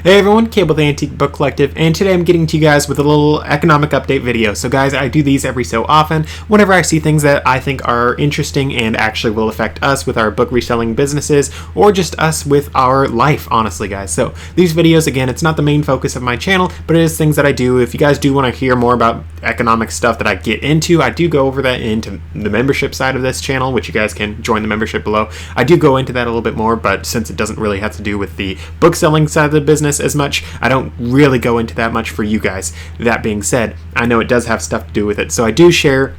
Hey everyone, Cable the Antique Book Collective, and today I'm getting to you guys with a little economic update video. So guys, I do these every so often whenever I see things that I think are interesting and actually will affect us with our book reselling businesses, or just us with our life, honestly guys. So these videos, again, it's not the main focus of my channel, but it is things that I do. If you guys do want to hear more about economic stuff that I get into, I do go over that into the membership side of this channel, which you guys can join the membership below. I do go into that a little bit more, but since it doesn't really have to do with the book selling side of the business as much, I don't really go into that much for you guys. That being said, I know it does have stuff to do with it, so I do share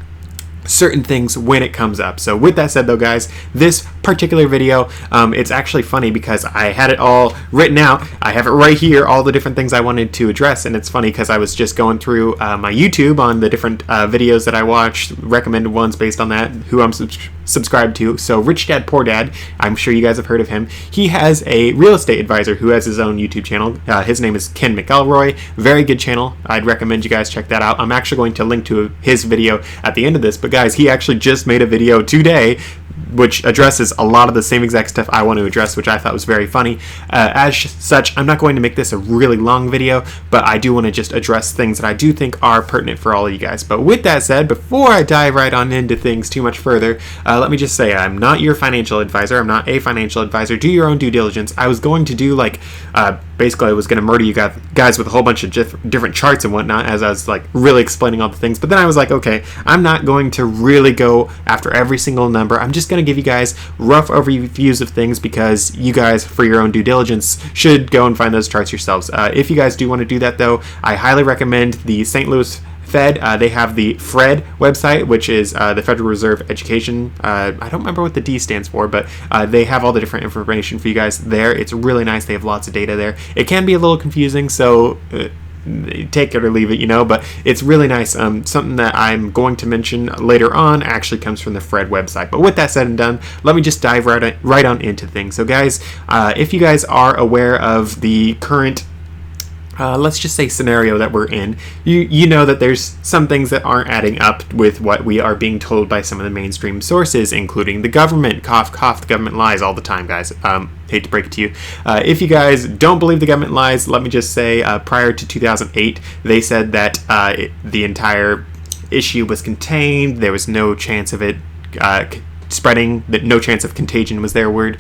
certain things when it comes up. So with that said though guys, this particular video, it's actually funny because I had it all written out. I have it right here, all the different things I wanted to address, and it's funny because I was just going through my YouTube on the different videos that I watched, recommended ones based on that, who I'm subscribed to. So Rich Dad Poor Dad, I'm sure you guys have heard of him. He has a real estate advisor who has his own YouTube channel. His name is Ken McElroy. Very good channel. I'd recommend you guys check that out. I'm actually going to link to his video at the end of this, but guys, he actually just made a video today which addresses a lot of the same exact stuff I want to address, which I thought was very funny. As such, I'm not going to make this a really long video, but I do want to just address things that I do think are pertinent for all of you guys. But with that said, before I dive right on into things too much further, let me just say I'm not your financial advisor. I'm not a financial advisor. Do your own due diligence. I was going to do basically I was going to murder you guys with a whole bunch of different charts and whatnot as I was like really explaining all the things. But then I was like, okay, I'm not going to really go after every single number. I'm just going to give you guys rough overviews of things because you guys, for your own due diligence, should go and find those charts yourselves. If you guys do want to do that though, I highly recommend the St. Louis Fed. They have the FRED website, which is the Federal Reserve Education. I don't remember what the D stands for, but they have all the different information for you guys there. It's really nice. They have lots of data there. It can be a little confusing, so take it or leave it, but it's really nice. Something that I'm going to mention later on actually comes from the FRED website. But with that said and done, let me just dive right on into things. So guys, if you guys are aware of the current let's just say scenario that we're in, you know that there's some things that aren't adding up with what we are being told by some of the mainstream sources, including the government. Cough, cough, the government lies all the time, guys. Hate to break it to you. If you guys don't believe the government lies, let me just say prior to 2008, they said that the entire issue was contained. There was no chance of it spreading, that no chance of contagion was their word.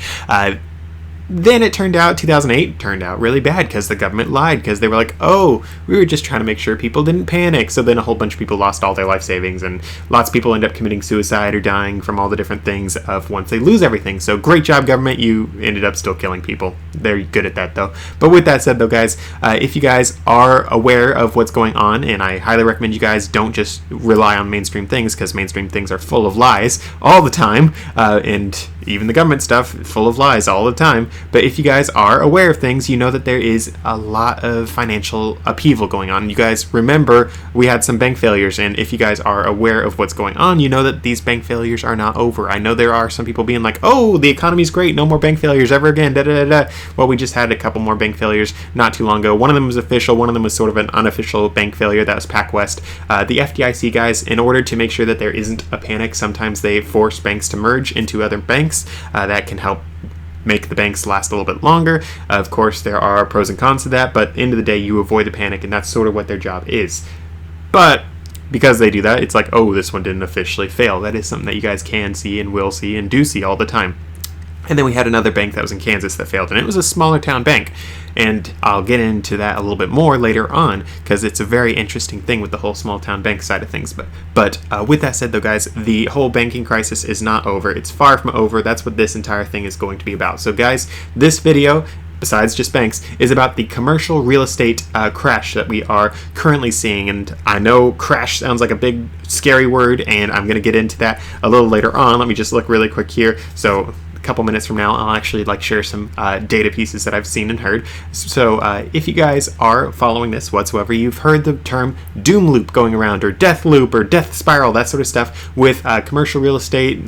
Then it turned out, 2008 turned out really bad because the government lied, because they were like, oh, we were just trying to make sure people didn't panic. So then a whole bunch of people lost all their life savings, and lots of people end up committing suicide or dying from all the different things of once they lose everything. So great job, government. You ended up still killing people. They're good at that, though. But with that said, though, guys, if you guys are aware of what's going on, and I highly recommend you guys don't just rely on mainstream things, because mainstream things are full of lies all the time, and even the government stuff, full of lies all the time. But if you guys are aware of things, you know that there is a lot of financial upheaval going on. You guys remember we had some bank failures, and if you guys are aware of what's going on, you know that these bank failures are not over. I know there are some people being like, oh, the economy's great, no more bank failures ever again, da da da da. Well, we just had a couple more bank failures not too long ago. One of them was official, one of them was sort of an unofficial bank failure. That was PacWest. The FDIC guys, in order to make sure that there isn't a panic, sometimes they force banks to merge into other banks. That can help make the banks last a little bit longer. Of course, there are pros and cons to that, but at the end of the day, you avoid the panic, and that's sort of what their job is. But because they do that, it's like, oh, this one didn't officially fail. That is something that you guys can see and will see and do see all the time. And then we had another bank that was in Kansas that failed, and it was a smaller town bank. And I'll get into that a little bit more later on, because it's a very interesting thing with the whole small town bank side of things. But with that said, though, guys, the whole banking crisis is not over. It's far from over. That's what this entire thing is going to be about. So, guys, this video, besides just banks, is about the commercial real estate crash that we are currently seeing. And I know crash sounds like a big scary word, and I'm going to get into that a little later on. Let me just look really quick here. So couple minutes from now, I'll actually share some data pieces that I've seen and heard. So if you guys are following this whatsoever, you've heard the term doom loop going around, or death loop, or death spiral, that sort of stuff with commercial real estate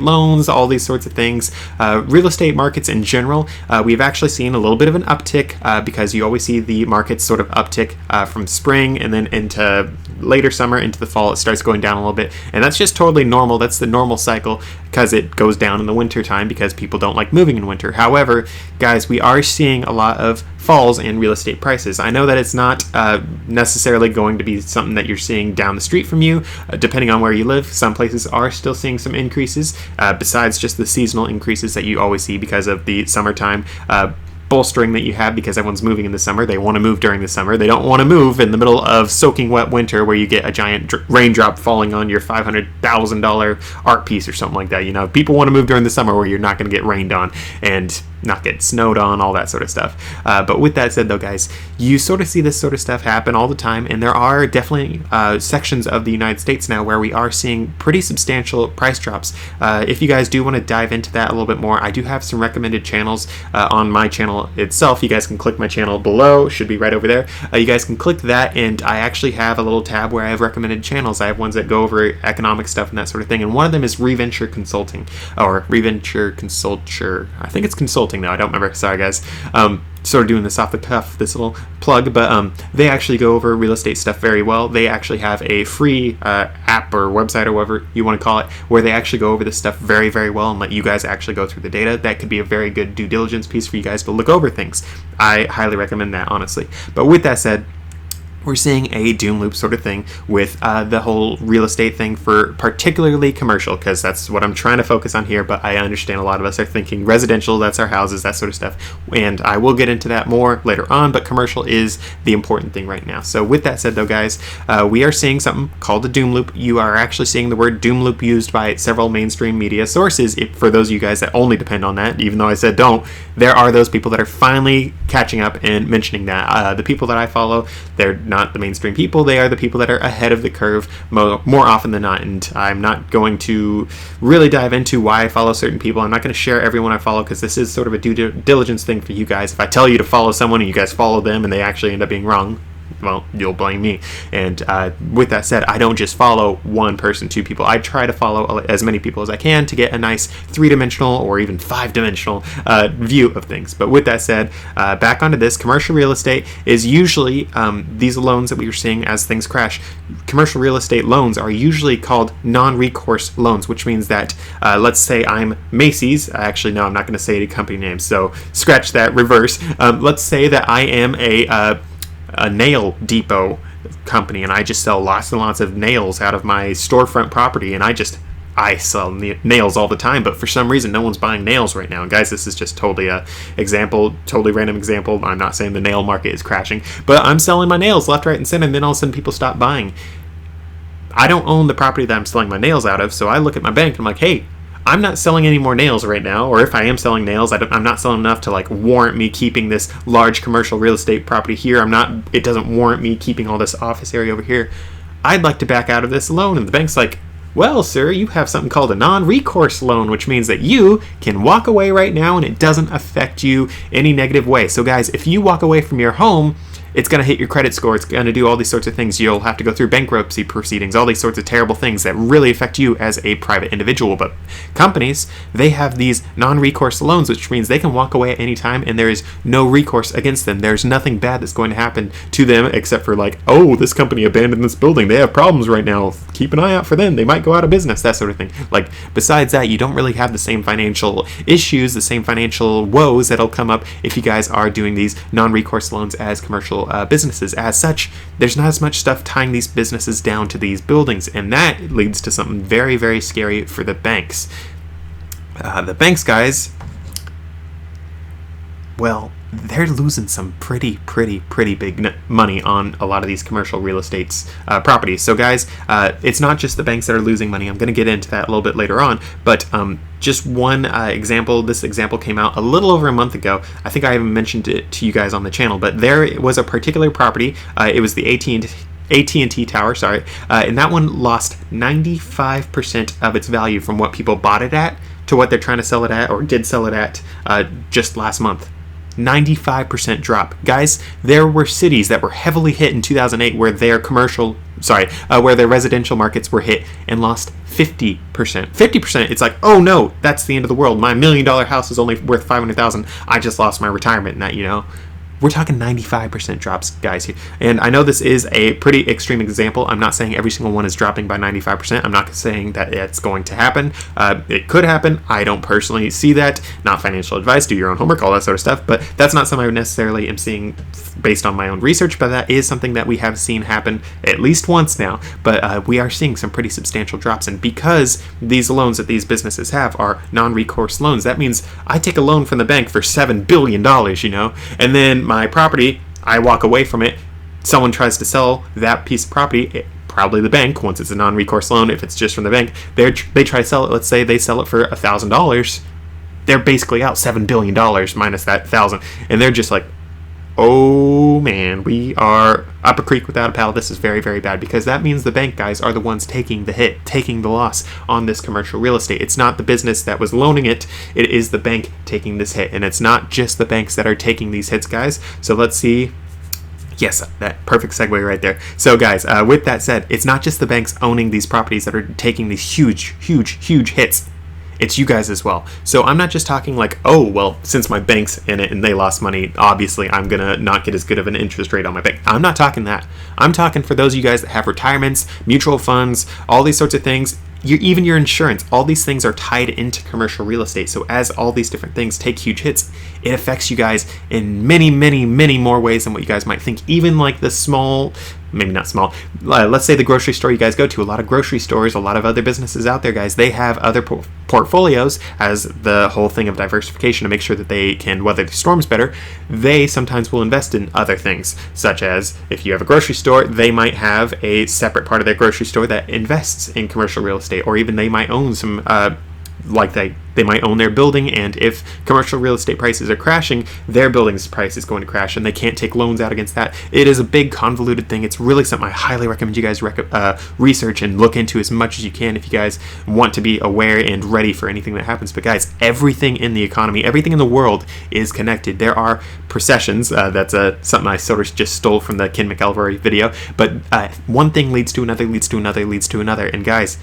loans, all these sorts of things. Real estate markets in general, we've actually seen a little bit of an uptick because you always see the markets sort of uptick from spring and then into later summer into the fall, it starts going down a little bit, and that's just totally normal. That's the normal cycle, because it goes down in the winter time because people don't like moving in winter. However, guys, we are seeing a lot of falls in real estate prices. I know that it's not necessarily going to be something that you're seeing down the street from you, depending on where you live. Some places are still seeing some increases, besides just the seasonal increases that you always see because of the summertime bolstering that you have, because everyone's moving in the summer. They want to move during the summer. They don't want to move in the middle of soaking wet winter where you get a giant raindrop falling on your $500,000 art piece or something like that. You know, people want to move during the summer where you're not going to get rained on and not get snowed on, all that sort of stuff. But with that said, though, guys, you sort of see this sort of stuff happen all the time, and there are definitely sections of the United States now where we are seeing pretty substantial price drops. If you guys do want to dive into that a little bit more, I do have some recommended channels on my channel itself. You guys can click my channel below, should be right over there. You guys can click that, and I actually have a little tab where I have recommended channels. I have ones that go over economic stuff and that sort of thing, and one of them is Reventure Consulting, or Reventure Consulture. I think it's consulting though, I don't remember, sorry guys. Sort of doing this off the cuff, this little plug, but they actually go over real estate stuff very well. They actually have a free app or website or whatever you want to call it, where they actually go over this stuff very, very well and let you guys actually go through the data. That could be a very good due diligence piece for you guys to look over things. I highly recommend that, honestly. But with that said, we're seeing a doom loop sort of thing with the whole real estate thing, for particularly commercial, because that's what I'm trying to focus on here. But I understand a lot of us are thinking residential, that's our houses, that sort of stuff, and I will get into that more later on, but commercial is the important thing right now. So with that said, though, guys, we are seeing something called a doom loop. You are actually seeing the word doom loop used by several mainstream media sources. For those of you guys that only depend on that, even though I said don't, there are those people that are finally catching up and mentioning that. The people that I follow, they're not the mainstream people. They are the people that are ahead of the curve more often than not, and I'm not going to really dive into why I follow certain people. I'm not going to share everyone I follow, because this is sort of a due diligence thing for you guys. If I tell you to follow someone and you guys follow them and they actually end up being wrong, well, you'll blame me. And with that said, I don't just follow one person, two people. I try to follow as many people as I can to get a nice three-dimensional or even five-dimensional view of things. But with that said, back onto this, commercial real estate is usually these loans that we were seeing as things crash. Commercial real estate loans are usually called non-recourse loans, which means that let's say I'm Macy's. Actually, no, I'm not going to say any company names, so scratch that, reverse. Let's say that I am a nail depot company, and I just sell lots and lots of nails out of my storefront property, and I sell nails all the time, but for some reason no one's buying nails right now. And guys, this is just totally a example, totally random example. I'm not saying the nail market is crashing, but I'm selling my nails left, right, and center, and then all of a sudden people stop buying. I don't own the property that I'm selling my nails out of, so I look at my bank and I'm like, hey, I'm not selling any more nails right now, or if I am selling nails, I'm not selling enough to like warrant me keeping this large commercial real estate property here. It doesn't warrant me keeping all this office area over here. I'd like to back out of this loan. And the bank's like, well, sir, you have something called a non-recourse loan, which means that you can walk away right now and it doesn't affect you any negative way. So guys, if you walk away from your home, it's going to hit your credit score. It's going to do all these sorts of things. You'll have to go through bankruptcy proceedings, all these sorts of terrible things that really affect you as a private individual. But companies, they have these non-recourse loans, which means they can walk away at any time and there is no recourse against them. There's nothing bad that's going to happen to them except for like, oh, this company abandoned this building. They have problems right now. Keep an eye out for them. They might go out of business, that sort of thing. Like, besides that, you don't really have the same financial issues, the same financial woes that'll come up if you guys are doing these non-recourse loans as commercial businesses. As such, there's not as much stuff tying these businesses down to these buildings, and that leads to something very, very scary for the banks. The banks, guys, well, they're losing some pretty big money on a lot of these commercial real estate properties. So guys, it's not just the banks that are losing money. I'm going to get into that a little bit later on, but just one example. This example came out a little over a month ago. I think I even mentioned it to you guys on the channel, but there was a particular property. It was the AT&T tower, and that one lost 95% of its value from what people bought it at to what they're trying to sell it at, or did sell it at, just last month. 95% drop. Guys, there were cities that were heavily hit in 2008 where their where their residential markets were hit and lost 50%. 50%, it's like, oh no, that's the end of the world. My $1 million house is only worth $500,000. I just lost my retirement in that, We're talking 95% drops, guys, here. And I know this is a pretty extreme example. I'm not saying every single one is dropping by 95%. I'm not saying that it's going to happen. It could happen. I don't personally see that. Not financial advice. Do your own homework, all that sort of stuff. But that's not something I necessarily am seeing based on my own research. But that is something that we have seen happen at least once now. But we are seeing some pretty substantial drops. And because these loans that these businesses have are non-recourse loans, that means I take a loan from the bank for $7 billion, and then my property, I walk away from it, someone tries to sell that piece of property, probably the bank, once it's a non-recourse loan. If it's just from the bank, they try to sell it. Let's say they sell it for $1,000. They're basically out $7 billion minus that 1,000, and they're just like, oh man, we are up a creek without a paddle. This is very, very bad, because that means the bank guys are the ones taking the hit, taking the loss on this commercial real estate. It's not the business that was loaning it. It is the bank taking this hit, and it's not just the banks that are taking these hits, guys. So let's see. Yes, that perfect segue right there. So guys, with that said, it's not just the banks owning these properties that are taking these huge, huge, huge hits. It's you guys as well. So I'm not just talking like, oh, well, since my bank's in it and they lost money, obviously I'm going to not get as good of an interest rate on my bank. I'm not talking that. I'm talking for those of you guys that have retirements, mutual funds, all these sorts of things. Even your insurance, all these things are tied into commercial real estate. So as all these different things take huge hits, it affects you guys in many, many, many more ways than what you guys might think. Even like the small, maybe not small, let's say the grocery store you guys go to. A lot of grocery stores, a lot of other businesses out there, guys, they have other portfolios as the whole thing of diversification to make sure that they can weather the storms better. They sometimes will invest in other things, such as if you have a grocery store, they might have a separate part of their grocery store that invests in commercial real estate, or even they might own some like they might own their building, and if commercial real estate prices are crashing, their building's price is going to crash, and they can't take loans out against that. It is a big convoluted thing. It's really something I highly recommend you guys research and look into as much as you can if you guys want to be aware and ready for anything that happens. But guys, everything in the economy, everything in the world is connected. There are processions. That's something I sort of just stole from the Ken McElroy video. But one thing leads to another, leads to another, leads to another. And guys,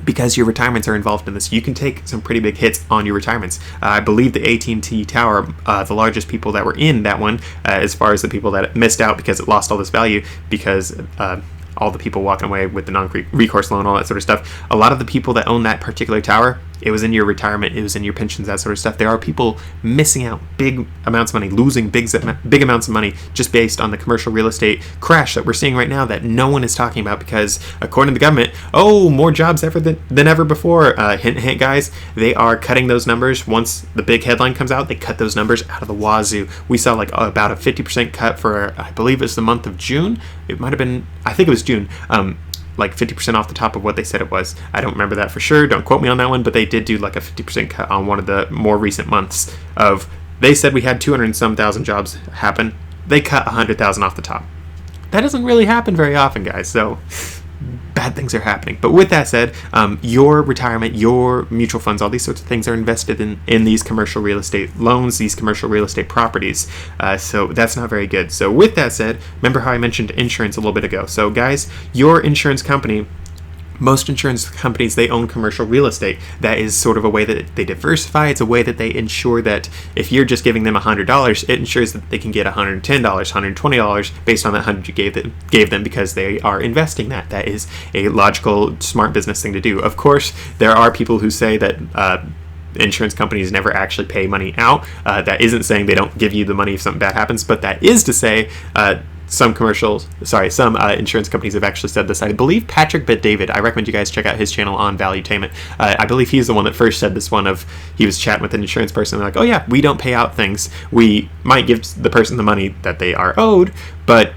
because your retirements are involved in this, you can take some pretty big hits on your retirements. I believe the AT&T Tower, the largest people that were in that one, as far as the people that missed out because it lost all this value, because all the people walking away with the non-recourse loan, all that sort of stuff. A lot of the people that own that particular tower, it was in your retirement, it was in your pensions, that sort of stuff. There are people missing out big amounts of money, losing big amounts of money just based on the commercial real estate crash that we're seeing right now that no one is talking about, because according to the government, more jobs than ever before. Hint, hint, guys, they are cutting those numbers. Once the big headline comes out, they cut those numbers out of the wazoo. We saw like about a 50% cut for, I believe it's the month of June. It might have been, I think it was June. Like 50% off the top of what they said it was. I don't remember that for sure. Don't quote me on that one, but they did do like a 50% cut on one of the more recent months of, they said we had 200 and some thousand jobs happen. They cut 100,000 off the top. That doesn't really happen very often, guys. So bad things are happening. But with that said, your retirement, your mutual funds, all these sorts of things are invested in these commercial real estate loans, these commercial real estate properties. So that's not very good. So with that said, remember how I mentioned insurance a little bit ago. So guys, your insurance company, most insurance companies, they own commercial real estate. That is sort of a way that they diversify. It's a way that they ensure that if you're just giving them $100, it ensures that they can get $110, $120 based on that 100 you gave them, because they are investing that. That is a logical, smart business thing to do. Of course, there are people who say that insurance companies never actually pay money out. That isn't saying they don't give you the money if something bad happens, but that is to say some insurance companies have actually said this. I believe Patrick Bet-David, I recommend you guys check out his channel on Valuetainment. I believe he's the one that first said this one of, he was chatting with an insurance person, and they're like, oh yeah, we don't pay out things. We might give the person the money that they are owed, but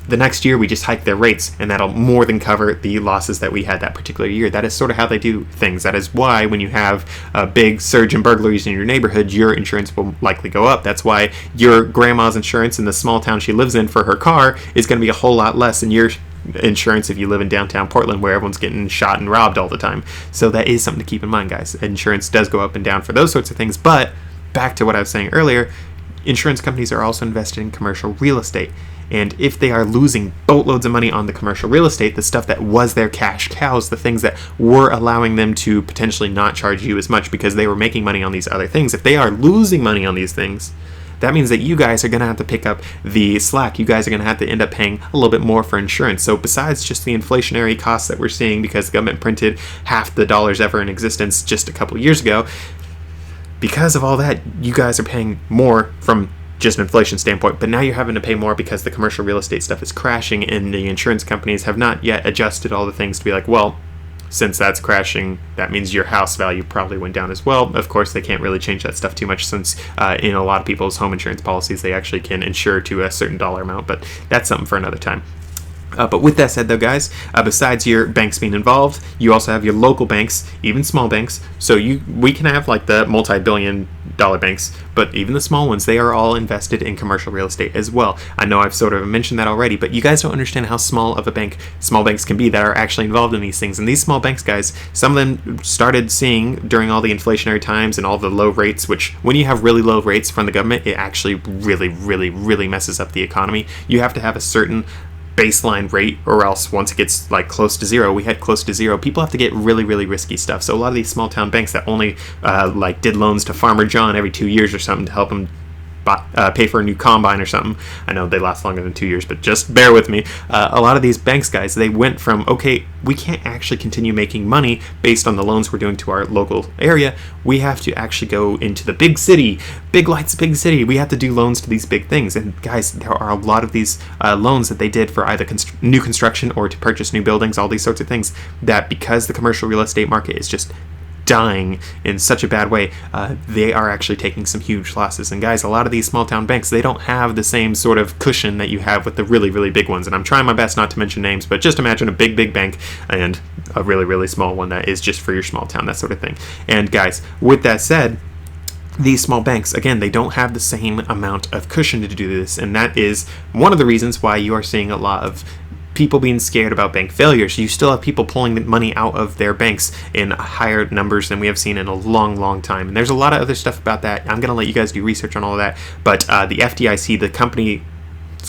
the next year we just hike their rates, and that'll more than cover the losses that we had that particular year. That is sort of how they do things. That is why when you have a big surge in burglaries in your neighborhood, your insurance will likely go up. That's why your grandma's insurance in the small town she lives in for her car is going to be a whole lot less than your insurance if you live in downtown Portland, where everyone's getting shot and robbed all the time. So that is something to keep in mind, guys. Insurance does go up and down for those sorts of things, but back to what I was saying earlier, insurance companies are also invested in commercial real estate. And if they are losing boatloads of money on the commercial real estate, the stuff that was their cash cows, the things that were allowing them to potentially not charge you as much because they were making money on these other things, if they are losing money on these things, that means that you guys are going to have to pick up the slack. You guys are going to have to end up paying a little bit more for insurance. So besides just the inflationary costs that we're seeing because the government printed half the dollars ever in existence just a couple years ago, because of all that, you guys are paying more from just an inflation standpoint, but now you're having to pay more because the commercial real estate stuff is crashing, and the insurance companies have not yet adjusted all the things to be like, well, since that's crashing, that means your house value probably went down as well. Of course, they can't really change that stuff too much since in a lot of people's home insurance policies, they actually can insure to a certain dollar amount, but that's something for another time. But with that said, though, guys, besides your banks being involved, you also have your local banks, even small banks. So we can have like the multi-billion-dollar banks, but even the small ones, they are all invested in commercial real estate as well. I know I've sort of mentioned that already, but you guys don't understand how small of a bank small banks can be that are actually involved in these things. And these small banks, guys, some of them started seeing during all the inflationary times and all the low rates, which when you have really low rates from the government, it actually really, really, really messes up the economy. You have to have a certain baseline rate, or else once it gets like close to zero, we had close to zero, people have to get really, really risky stuff. So a lot of these small town banks that only like did loans to Farmer John every 2 years or something to help him pay for a new combine or something. I know they last longer than 2 years, but just bear with me. A lot of these banks, guys, they went from, okay, we can't actually continue making money based on the loans we're doing to our local area. We have to actually go into the big city, big lights, big city. We have to do loans to these big things. And guys, there are a lot of these loans that they did for either new construction or to purchase new buildings, all these sorts of things, that because the commercial real estate market is just dying in such a bad way, they are actually taking some huge losses. And guys, a lot of these small town banks, they don't have the same sort of cushion that you have with the really, really big ones. And I'm trying my best not to mention names, but just imagine a big, big bank and a really, really small one that is just for your small town, that sort of thing. And guys, with that said, these small banks, again, they don't have the same amount of cushion to do this. And that is one of the reasons why you are seeing a lot of people being scared about bank failures. You still have people pulling money out of their banks in higher numbers than we have seen in a long, long time. And there's a lot of other stuff about that. I'm going to let you guys do research on all of that. But the FDIC, the company,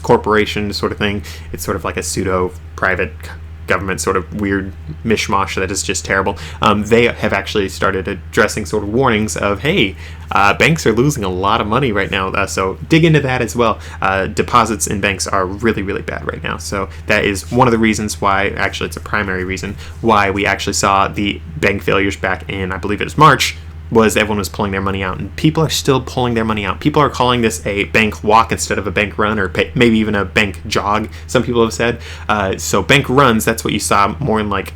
corporation sort of thing, it's sort of like a pseudo-private government sort of weird mishmash that is just terrible. They have actually started addressing sort of warnings of, hey, banks are losing a lot of money right now, so dig into that as well. Deposits in banks are really, really bad right now, so that is one of the reasons why, actually it's a primary reason, why we actually saw the bank failures back in, I believe it was March, was everyone was pulling their money out, and people are still pulling their money out. People are calling this a bank walk instead of a bank run, or maybe even a bank jog, some people have said. So bank runs, that's what you saw more in like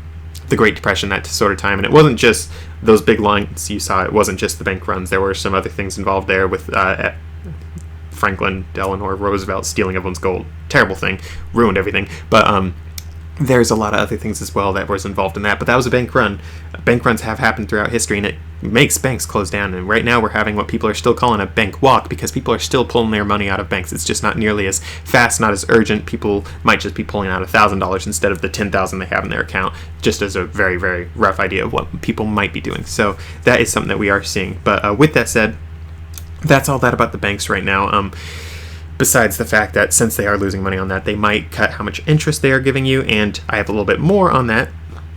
the Great Depression, that sort of time. And it wasn't just those big lines you saw, it wasn't just the bank runs. There were some other things involved there with Franklin Delano Roosevelt stealing everyone's gold. Terrible thing, ruined everything. But there's a lot of other things as well that was involved in that, but that was a bank run. Bank runs have happened throughout history, and it makes banks close down. And right now we're having what people are still calling a bank walk, because people are still pulling their money out of banks. It's just not nearly as fast, not as urgent. People might just be pulling out $1,000 instead of the $10,000 they have in their account, just as a very, very rough idea of what people might be doing. So that is something that we are seeing. But with that said, that's all that about the banks right now. Besides the fact that since they are losing money on that, they might cut how much interest they are giving you, and I have a little bit more on that,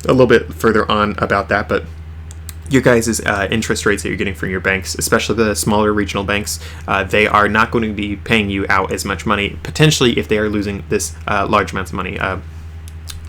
a little bit further on about that, but your guys' interest rates that you're getting from your banks, especially the smaller regional banks, they are not going to be paying you out as much money, potentially, if they are losing this large amounts of money.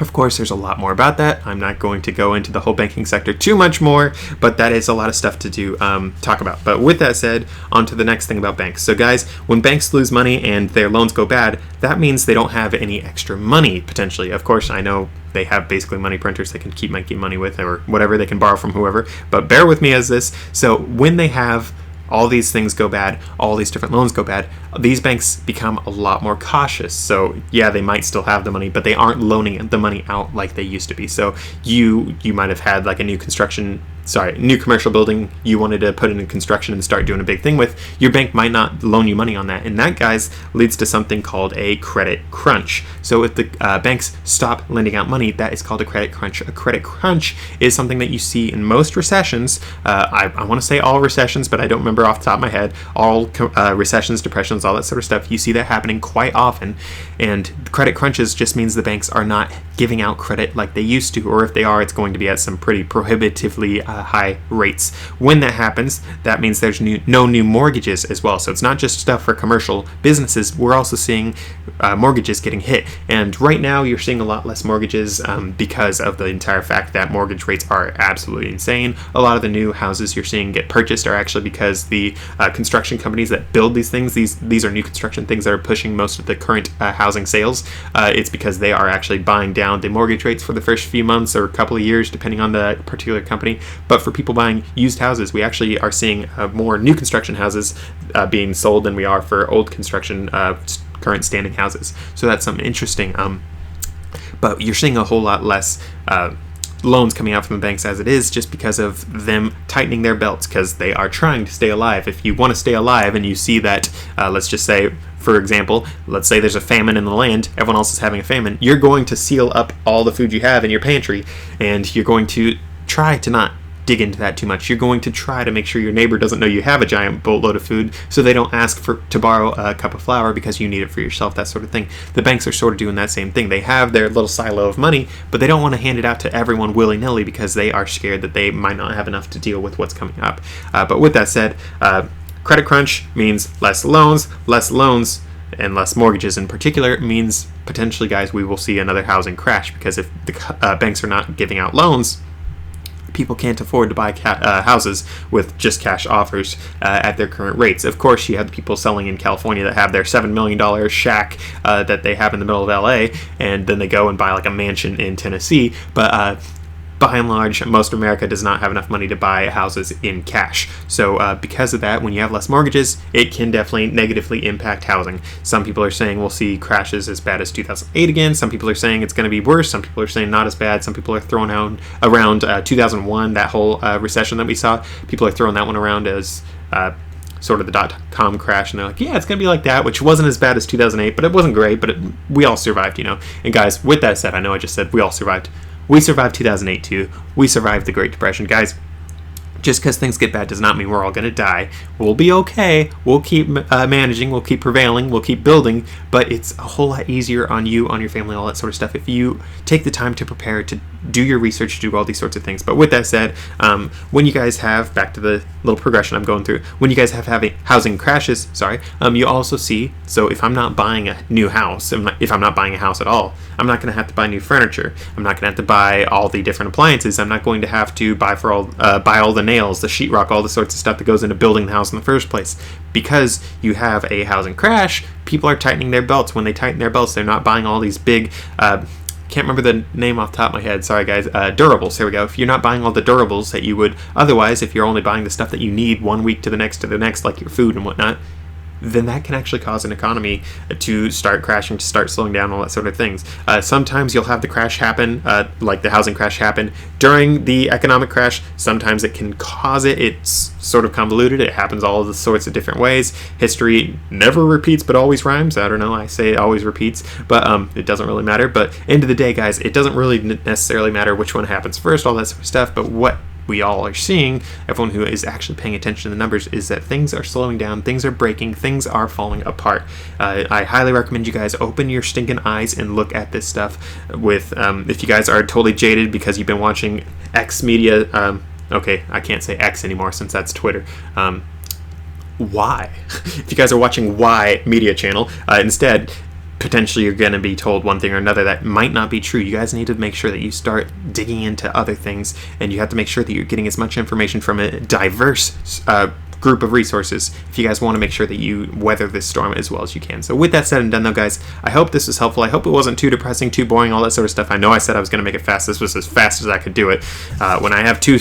Of course, there's a lot more about that. I'm not going to go into the whole banking sector too much more, but that is a lot of stuff to do talk about. But with that said, on to the next thing about banks. So guys, when banks lose money and their loans go bad, that means they don't have any extra money, potentially. Of course, I know they have basically money printers they can keep making money with, or whatever they can borrow from whoever, but bear with me as this. So when they have all these things go bad, all these different loans go bad, these banks become a lot more cautious. So yeah, they might still have the money, but they aren't loaning the money out like they used to be. So you might have had like a new commercial building you wanted to put in construction and start doing a big thing with. Your bank might not loan you money on that, and that, guys, leads to something called a credit crunch. So if the banks stop lending out money, that is called a credit crunch. A credit crunch is something that you see in most recessions. I want to say all recessions, but I don't remember off the top of my head. All recessions, depressions, all that sort of stuff, you see that happening quite often. And credit crunches just means the banks are not giving out credit like they used to, or if they are, it's going to be at some pretty prohibitively high rates. When that happens, that means there's no new mortgages as well. So it's not just stuff for commercial businesses. We're also seeing mortgages getting hit. And right now, you're seeing a lot less mortgages because of the entire fact that mortgage rates are absolutely insane. A lot of the new houses you're seeing get purchased are actually because the construction companies that build these things, these are new construction things that are pushing most of the current housing sales. It's because they are actually buying down the mortgage rates for the first few months or a couple of years, depending on the particular company. But for people buying used houses, we actually are seeing more new construction houses being sold than we are for old construction current standing houses. So that's something interesting. But you're seeing a whole lot less loans coming out from the banks as it is, just because of them tightening their belts, because they are trying to stay alive. If you want to stay alive and you see that, let's just say, for example, let's say there's a famine in the land, everyone else is having a famine, you're going to seal up all the food you have in your pantry, and you're going to try to not dig into that too much. You're going to try to make sure your neighbor doesn't know you have a giant boatload of food, so they don't ask to borrow a cup of flour because you need it for yourself, that sort of thing. The banks are sort of doing that same thing. They have their little silo of money, but they don't want to hand it out to everyone willy-nilly because they are scared that they might not have enough to deal with what's coming up. But with that said, credit crunch means less loans, and less mortgages in particular means potentially, guys, we will see another housing crash, because if the banks are not giving out loans, people can't afford to buy houses with just cash offers at their current rates. Of course, you have the people selling in California that have their $7 million shack that they have in the middle of LA, and then they go and buy like a mansion in Tennessee. But by and large, most of America does not have enough money to buy houses in cash. So because of that, when you have less mortgages, it can definitely negatively impact housing. Some people are saying we'll see crashes as bad as 2008 again. Some people are saying it's going to be worse. Some people are saying not as bad. Some people are throwing out around 2001, that whole recession that we saw. People are throwing that one around as sort of the dot-com crash, and they're like, yeah, it's going to be like that, which wasn't as bad as 2008, but it wasn't great, but we all survived, you know. And guys, with that said, I know I just said we all survived. We survived 2008 too. We survived the Great Depression. Guys, just because things get bad does not mean we're all going to die. We'll be okay. We'll keep managing. We'll keep prevailing. We'll keep building. But it's a whole lot easier on you, on your family, all that sort of stuff, if you take the time to prepare, to do your research, do all these sorts of things. But with that said, when you guys have, back to the little progression I'm going through, when you guys have having housing crashes, you also see, so if I'm not buying a new house, if I'm not buying a house at all, I'm not going to have to buy new furniture. I'm not going to have to buy all the different appliances. I'm not going to have to buy all the nails, the sheetrock, all the sorts of stuff that goes into building the house in the first place. Because you have a housing crash, people are tightening their belts. When they tighten their belts, they're not buying all these big, can't remember the name off the top of my head, sorry guys, durables, here we go. If you're not buying all the durables that you would otherwise, if you're only buying the stuff that you need 1 week to the next, like your food and whatnot, then that can actually cause an economy to start crashing, to start slowing down, all that sort of things. Sometimes you'll have the crash happen, like the housing crash happen during the economic crash. Sometimes it can cause it. It's sort of convoluted. It happens all of the sorts of different ways. History never repeats but always rhymes. I don't know, I say it always repeats, but it doesn't really matter. But end of the day, guys, it doesn't really necessarily matter which one happens first, all that sort of stuff, but what we all are seeing, everyone who is actually paying attention to the numbers, is that things are slowing down, things are breaking, things are falling apart. I highly recommend you guys open your stinking eyes and look at this stuff with, if you guys are totally jaded because you've been watching X media, okay, I can't say X anymore since that's Twitter, Y. If you guys are watching Y media channel, instead, potentially you're going to be told one thing or another that might not be true. You guys need to make sure that you start digging into other things, and you have to make sure that you're getting as much information from a diverse group of resources if you guys want to make sure that you weather this storm as well as you can. So with that said and done though, guys, I hope this was helpful. I hope it wasn't too depressing, too boring, all that sort of stuff. I know I said I was going to make it fast. This was as fast as I could do it. When I have two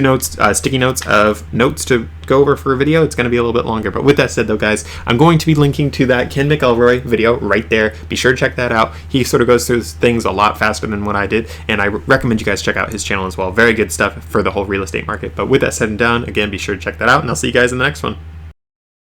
notes, sticky notes of notes to go over for a video, it's going to be a little bit longer. But with that said though, guys, I'm going to be linking to that Ken McElroy video right there. Be sure to check that out. He sort of goes through things a lot faster than what I did, and I recommend you guys check out his channel as well. Very good stuff for the whole real estate market. But with that said and done, again, be sure to check that out, and I'll see you guys in the next one.